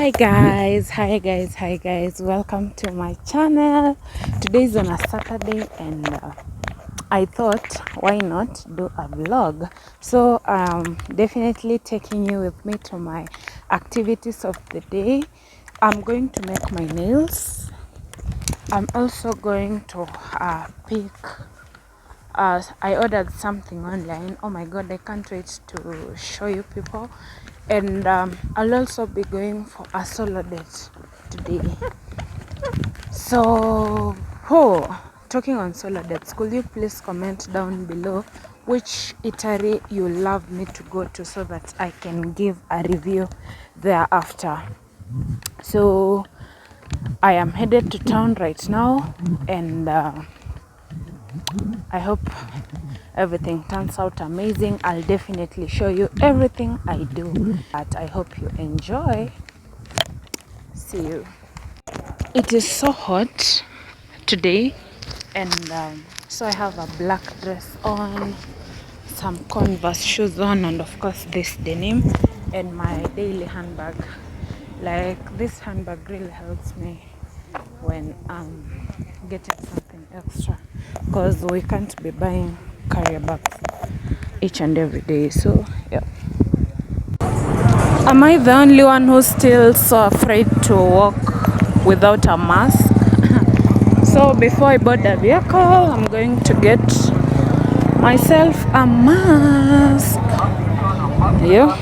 Hi guys, welcome to my channel. Today is on a Saturday and I thought why not do a vlog. So definitely taking you with me to my activities of the day. I'm going to make my nails. I'm also going to pick I ordered something online. Oh my god, I can't wait to show you people. And I'll also be going for a solo date today. So, talking on solo dates, could you please comment down below which eatery you love me to go to so that I can give a review thereafter. So, I am headed to town right now and I hope everything turns out amazing. I'll definitely show you everything I do. But I hope you enjoy. See you. It is so hot today and so I have a black dress on, some Converse shoes on, and of course this denim and my daily handbag. Like, this handbag really helps me when getting something extra, because we can't be buying carrier bags each and every day. So yeah, am I the only one who's still so afraid to walk without a mask? So before I board the vehicle, I'm going to get myself a mask. Yeah.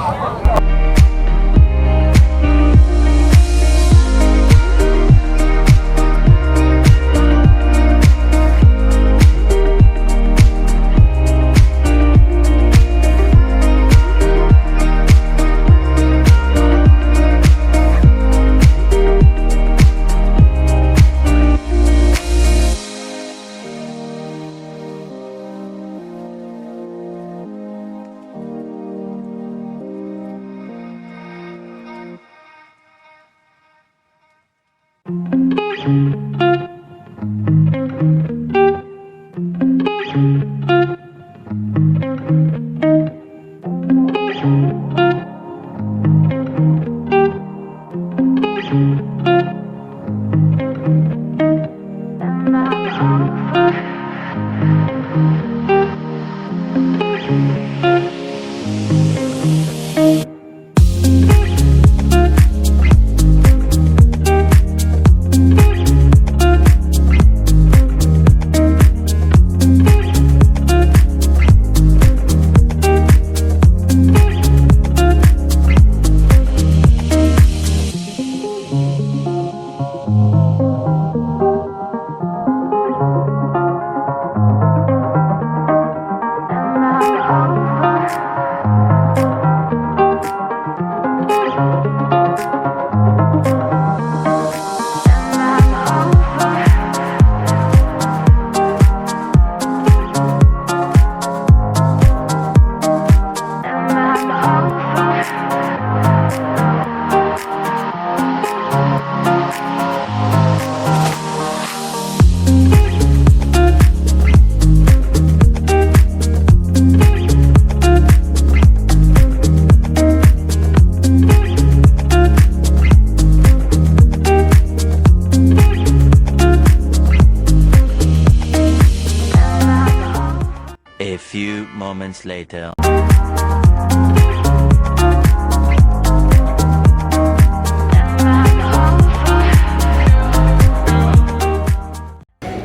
A few moments later.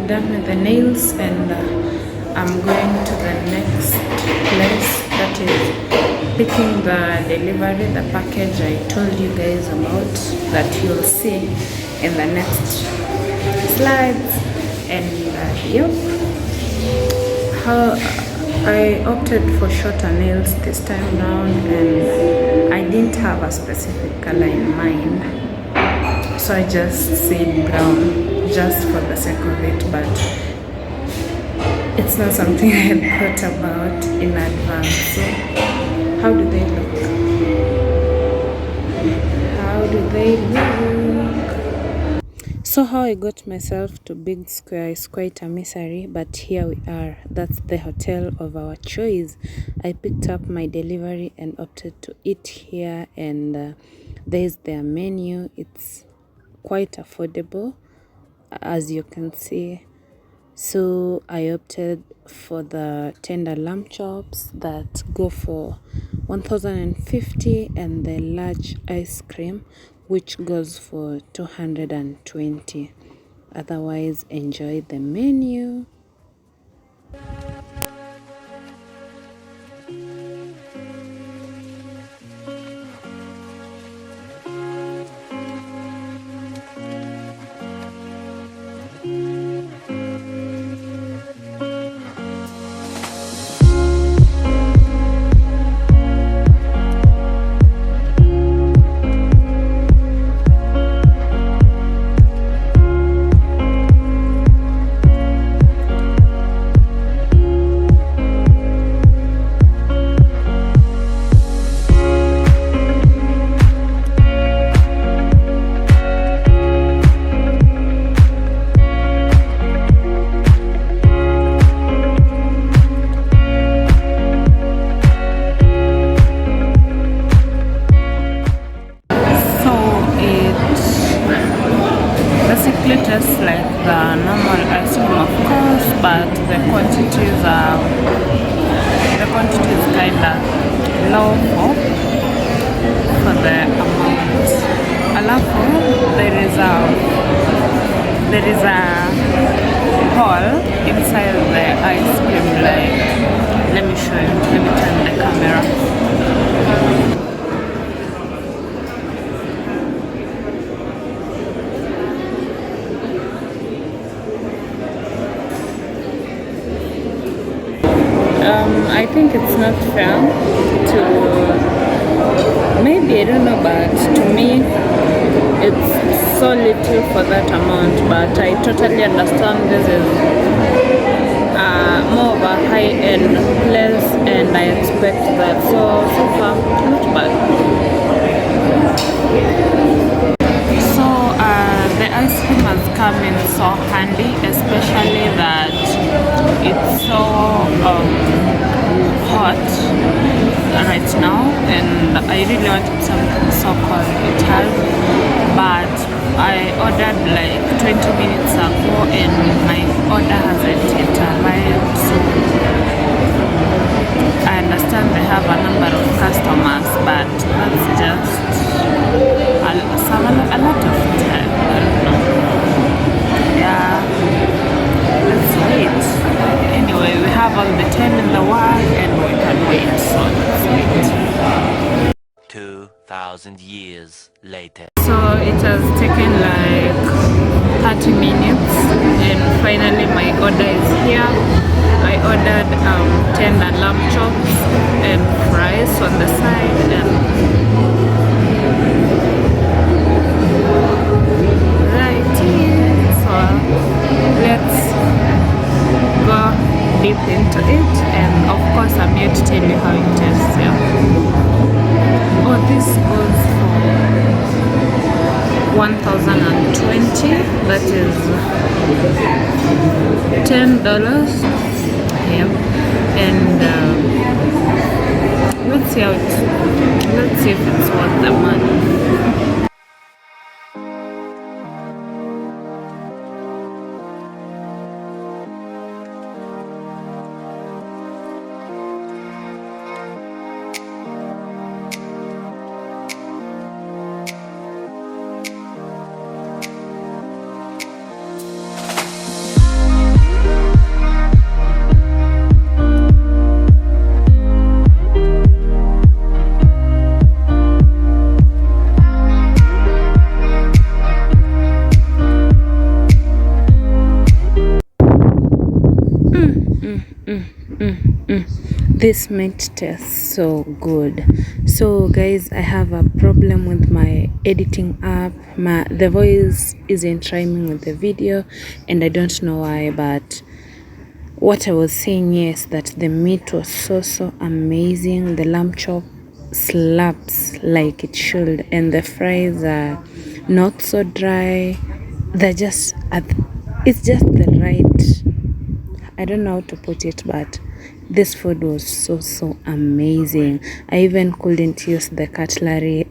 Done with the nails and I'm going to the next place, that is picking the delivery, the package I told you guys about that you'll see in the next slides. And yep, how I opted for shorter nails this time round, and I didn't have a specific color in mind, so I just said brown just for the sake of it, but it's not something I had thought about in advance. So how do they look? So how I got myself to Big Square is quite a misery, but here we are. That's the hotel of our choice. I picked up my delivery and opted to eat here, and there's their menu. It's quite affordable, as you can see. So I opted for the tender lamb chops that go for 1,050, and the large ice cream which goes for 220. Otherwise, enjoy the menu. Basically tastes like the normal ice cream, of course, but the quantities are kind of low for the amount. Alafu, there is a hole inside the ice cream. Like, let me show you. Let me turn the camera. I think it's not fair to, maybe, I don't know, but to me it's so little for that amount, but I totally understand this is more of a high-end place, and I expect that, so far not bad. So the ice cream has come in so handy, especially that it's so hot right now, and I really wanted something so cold. It has, but I ordered like 20 minutes ago and my order hasn't yet arrived. So I understand they have a number of customers, but that's just a lot of time. I don't know. Yeah, let's wait. Anyway, we have all the time in the world and we can wait, so let's wait. 2,000 years later. So it has taken like 30 minutes and finally my order is here. I ordered tender lamb chops and fries on the side, and right here. So let's go deep into it, and of course I'm here to tell you how it tastes. Yeah. Oh, this goes for 1,020. That is $10. Yeah. And let's see if it's worth the money. This meat tastes so good. So guys, I have a problem with my editing app. The voice isn't rhyming with the video, and I don't know why, but what I was saying is that the meat was so amazing. The lamb chop slaps like it should, and the fries are not so dry. they're just it's just the right, I don't know how to put it, but this food was so amazing. I even couldn't use the cutlery.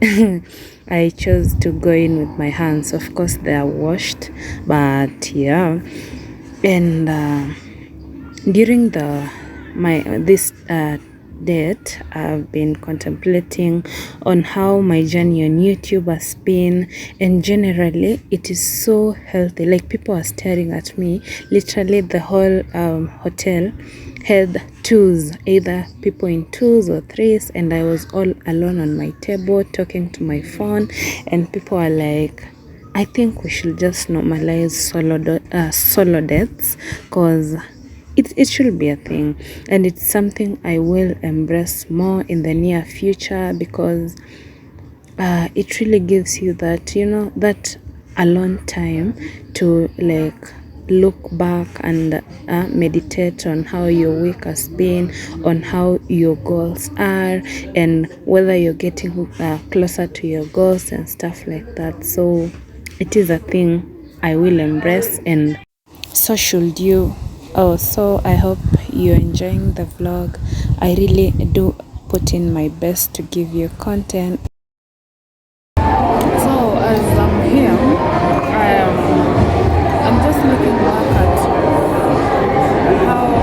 I chose to go in with my hands. Of course they are washed, but yeah. And during the my this date, I've been contemplating on how my journey on YouTube has been, and generally it is so healthy. Like, people are staring at me. Literally the whole hotel had twos, either people in twos or threes, and I was all alone on my table talking to my phone, and people are like, I think we should just normalize solo deaths, because it should be a thing, and it's something I will embrace more in the near future, because it really gives you that, that alone time to, like, look back and meditate on how your week has been, on how your goals are, and whether you're getting closer to your goals and stuff like that. So it is a thing I will embrace, and so should you. Oh, so I hope you're enjoying the vlog. I really do put in my best to give you content. So as I'm here, I'm just looking back at how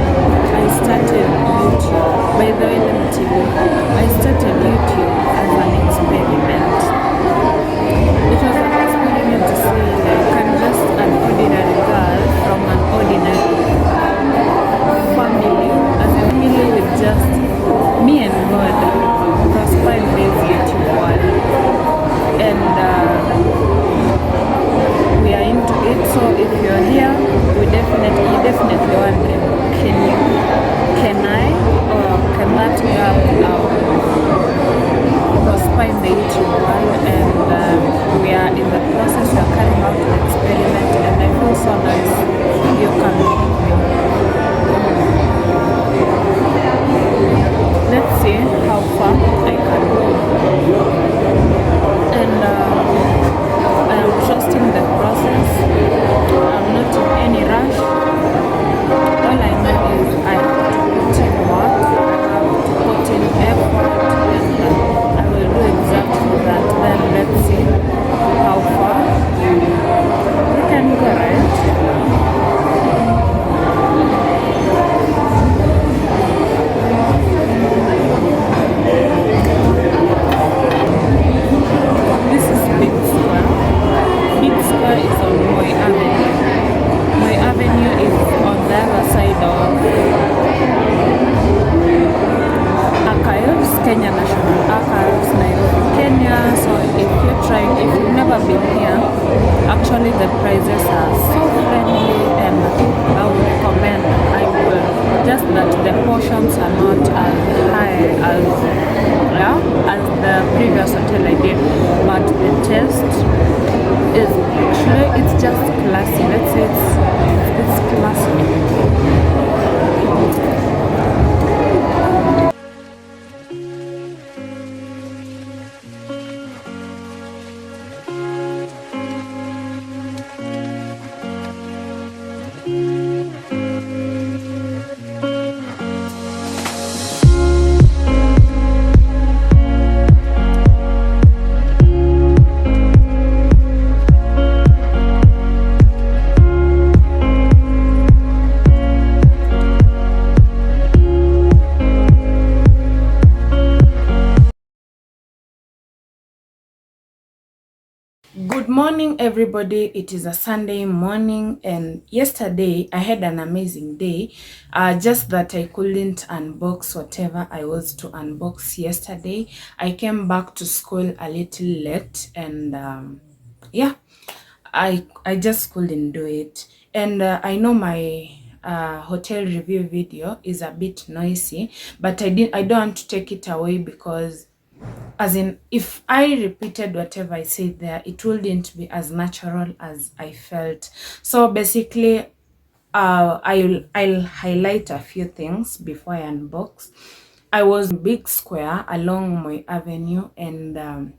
I started YouTube. By the way, let me tell you, I started YouTube as an experiment. It was an experiment to see, like, I'm just an ordinary girl from an ordinary family, as a family with just me and God, prosper in this YouTube world. And we are into it. So if you're here, you definitely wondering, can I, or can that girl prosper in the YouTube world? And we are in the process of carrying out an experiment, and I feel so nice you can help me. Let's see how far I can go. And I'm trusting the process. I'm not in any rush. All I know is I have to put in work, I have to put in effort, and I will do exactly that. Then let's see how far we can go, right? This is Big Square. Big Square is on Moi Avenue. Moi Avenue is on the other side of Archives, Kenya National Archives, Nairobi, Kenya. So if you've never been here, actually the prices are so friendly, and I would recommend. I will, just that the portions are not as high as the previous hotel I did, but the taste is actually, it's just classy. Let's say it's classy. Good morning, everybody. It is a Sunday morning, and yesterday I had an amazing day. Just that I couldn't unbox whatever I was to unbox yesterday. I came back to school a little late, and yeah, I just couldn't do it. And I know my hotel review video is a bit noisy, but I don't want to take it away, because as in, if I repeated whatever I said there, it wouldn't be as natural as I felt. So basically, I'll highlight a few things before I unbox. I was in Big Square along my avenue, and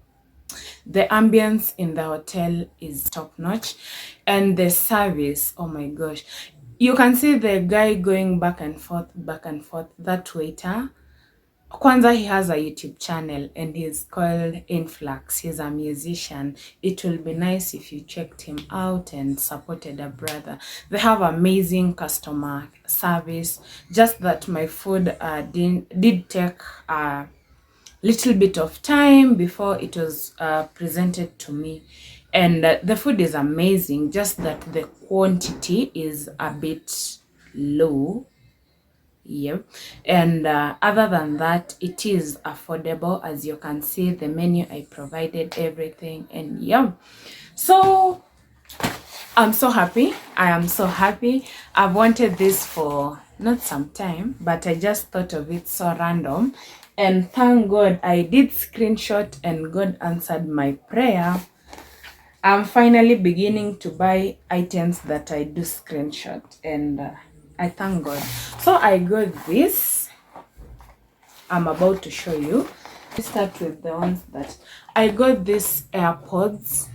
The ambience in the hotel is top notch, and the service, oh my gosh, you can see the guy going back and forth, that waiter. Kwanza, he has a YouTube channel and he's called Influx. He's a musician. It will be nice if you checked him out and supported a brother. They have amazing customer service. Just that my food did take a little bit of time before it was presented to me. And the food is amazing, just that the quantity is a bit low. Yeah, and other than that, it is affordable. As you can see, the menu, I provided everything, and yeah, so I'm so happy. I am so happy. I've wanted this for not some time, but I just thought of it so random, and thank God I did screenshot and God answered my prayer. I'm finally beginning to buy items that I do screenshot, and I thank God. So I got this. I'm about to show you. Let's start with the ones that I got. These AirPods.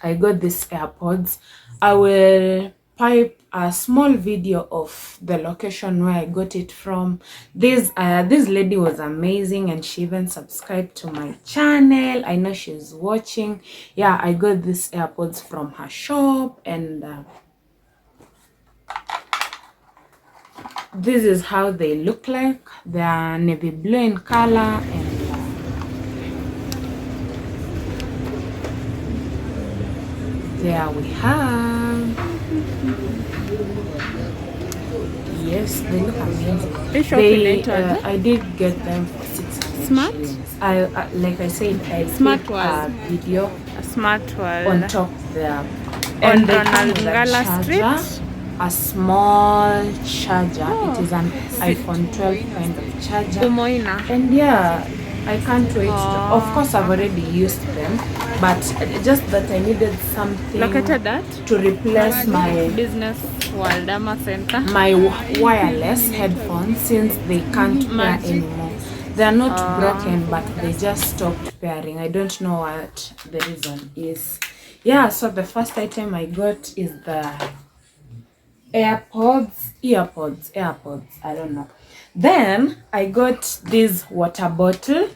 I will pipe a small video of the location where I got it from. This lady was amazing, and she even subscribed to my channel. I know she's watching. Yeah, I got these AirPods from her shop, and this is how they look like. They are navy blue in color, and there we have. Yes, they look amazing. I did get them for 600 Smart? shillings. Like I said, I Smart did was a video a smart was on top there. on And they come Ronald with a Ngala charger, Street. a small charger. Oh. It is an iPhone 12 kind of charger. Umoina. And yeah, I can't wait. Of course, I've already used them, but just that I needed something Located at to replace my Business Waldama Center. wireless headphones, since they can't pair anymore. They are not broken, but they just stopped pairing. I don't know what the reason is. Yeah, so the first item I got is the earpods, I don't know. Then I got this water bottle.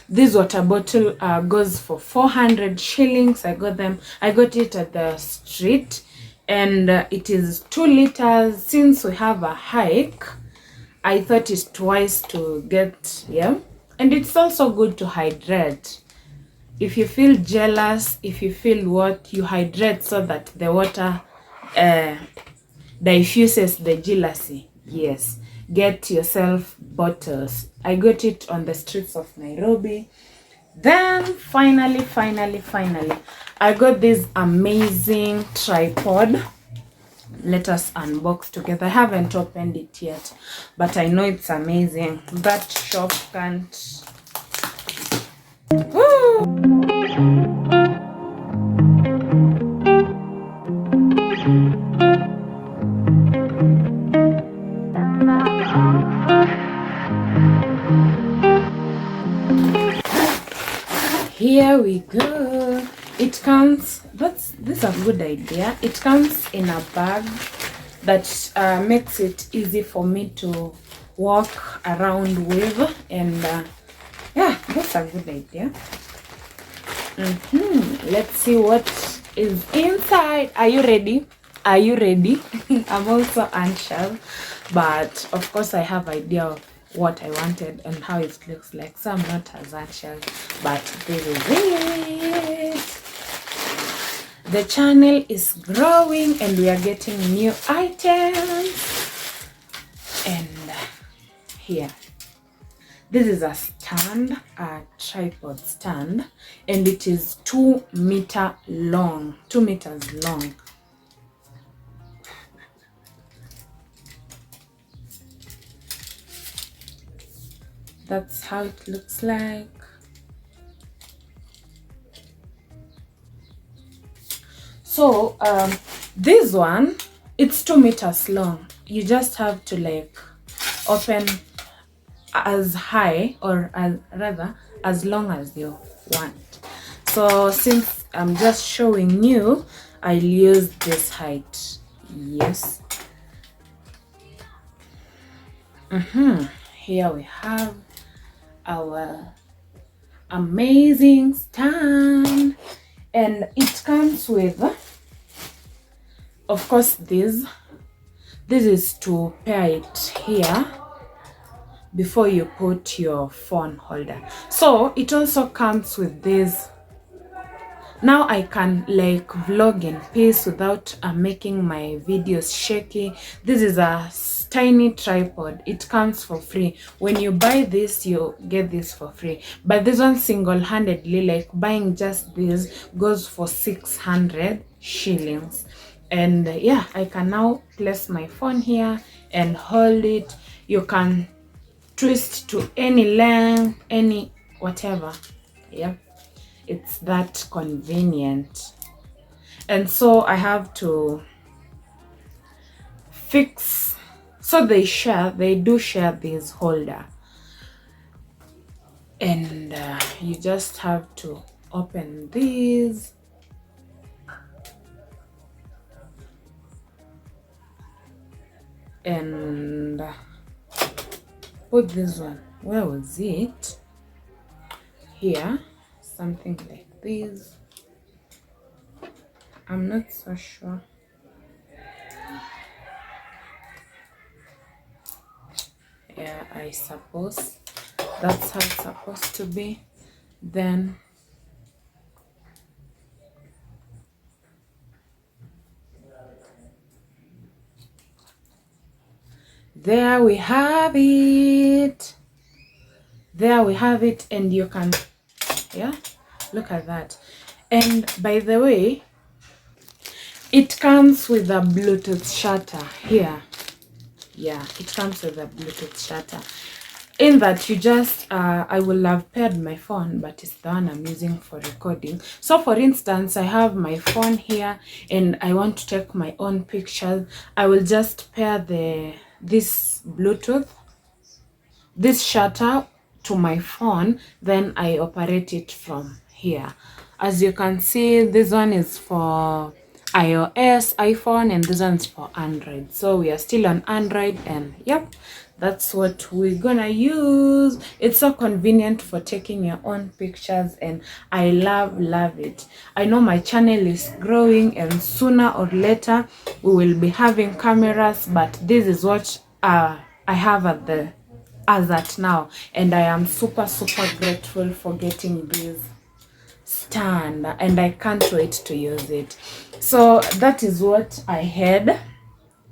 This water bottle goes for 400 shillings. I got it at the street, and it is 2 liters. Since we have a hike, I thought it's twice to get, yeah. And it's also good to hydrate. If you feel jealous, if you feel what, you hydrate so that the water diffuses the jealousy. Yes, get yourself bottles. I got it on the streets of Nairobi. Then finally, I got this amazing tripod. Let us unbox together. I haven't opened it yet, but I know it's amazing. That shop can't. Woo! Here we go. It comes, this is a good idea. It comes in a bag that makes it easy for me to walk around with, and yeah, that's a good idea. Let's see what is inside. Are you ready? I'm also anxious, but of course I have idea of what I wanted and how it looks like, so I'm not as anxious, but this is it. The channel is growing and we are getting new items. And here, this is a stand, a tripod stand, and it is 2 meters long. That's how it looks like. So this one, it's 2 meters long. You just have to like open as high, or as rather as long as your want. So since I'm just showing you, I'll use this height. Yes. Here we have our amazing stand, and it comes with, of course, this is to pair it here before you put your phone holder. So it also comes with this. Now I can like vlog in peace without making my videos shaky. This is a tiny tripod. It comes for free. When you buy this, you get this for free. But this one single-handedly, like buying just this, goes for 600 shillings. And yeah, I can now place my phone here and hold it. You can twist to any length, any whatever. Yeah, it's that convenient. And so I have to fix, so they do share this holder, and you just have to open these and put this one, where was it, here, something like this. I'm not so sure. Yeah, I suppose that's how it's supposed to be. Then there we have it. There we have it, and you can, yeah, look at that. And by the way, it comes with a Bluetooth shutter here. Yeah, it comes with a Bluetooth shutter. In that you just, I will have paired my phone, but it's the one I'm using for recording. So for instance, I have my phone here and I want to take my own pictures. I will just pair this Bluetooth, this shutter to my phone, then I operate it from here. As you can see, this one is for iOS, iPhone, and this one's for Android. So we are still on Android, and yep, that's what we're gonna use. It's so convenient for taking your own pictures, and I love it. I know my channel is growing, and sooner or later we will be having cameras, but this is what I have as at now, and I am super grateful for getting this stand, and I can't wait to use it. So that is what I had.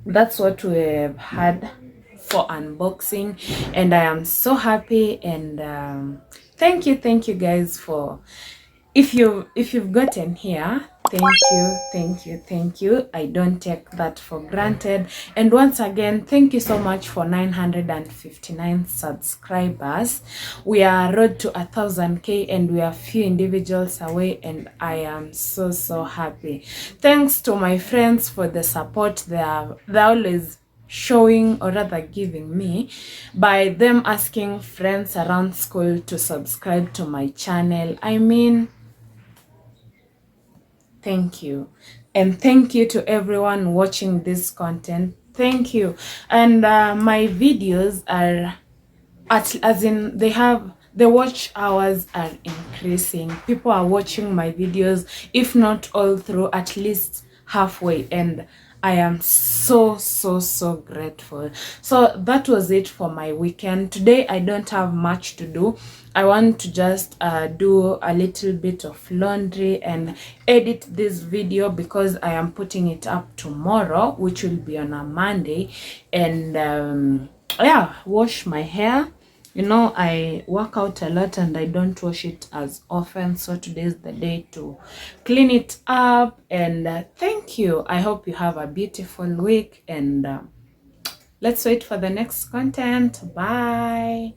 That's what we have had for unboxing, and I am so happy. And thank you guys for, if you've gotten here, thank you. I don't take that for granted. And once again, thank you so much for 959 subscribers. We are road to 1,000K, and we are few individuals away, and I am so happy. Thanks to my friends for the support they're always showing, or rather giving me, by them asking friends around school to subscribe to my channel. I mean, thank you. And thank you to everyone watching this content. Thank you. And my videos are as in, the watch hours are increasing. People are watching my videos, if not all through, at least halfway, and I am so grateful. So that was it for my weekend. Today I don't have much to do. I want to just do a little bit of laundry and edit this video, because I am putting it up tomorrow, which will be on a Monday. And yeah, wash my hair. You know, I work out a lot and I don't wash it as often, so today is the day to clean it up. And thank you. I hope you have a beautiful week, and let's wait for the next content. Bye.